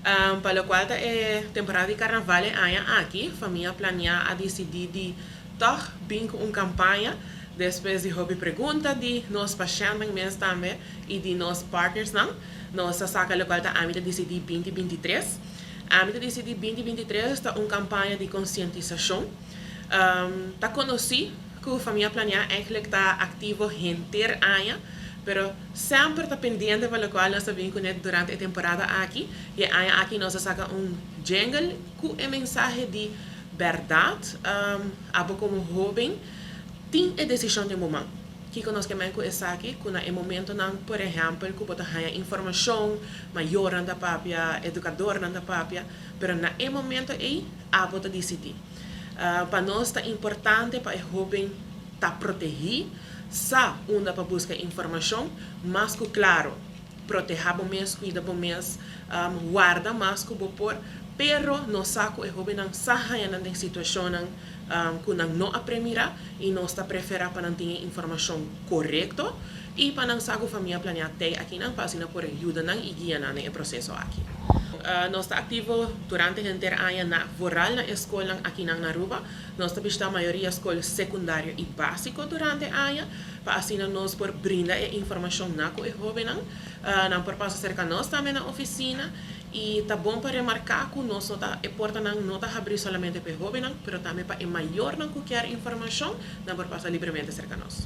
Para lo cual temporada de carnaval aqui, família planea a decidir de toch bem com uma campanha depois de hobby pergunta de nós pacientes mesmo também e de nós partners não nós saca lo qual a mim decidir 2023 a mim decidir 2023 está uma campanha de conscientização tá conheci que a família planea eigenlijk está ativo inteiro ano pero sempre está pendente para o qual nós sabemos que durante a temporada aqui e aqui nós saca jingle com a mensagem de verdade abo como jovem tem a decisão de momento que nós queremos que aqui que no momento não por exemplo que pode ter informação maior na papia educador na papia pero na momento aí abo de decidir para nós é importante para o jovem estar protegido sa onda para buscar informação, mas que claro, proteger bom mês, cuida bom mês, guarda mas que por pero no saco é jovem não saha na situação que não aprendera e não está prefere para não ter informação correta e para não saco família planear aqui não para por ajuda não e guia no processo aqui. Nós estamos ativos durante o inteiro ano na voral na escola aqui na Aruba. Nós temos a maioria escola secundária e básico durante o ano para assim nós por brindar informação na com o jovem não por passar cerca nós também na oficina e tá bom para remarcar que nós não importa não está abrir somente para o jovem mas também para o maior não qualquer informação não por passar livremente cerca nós.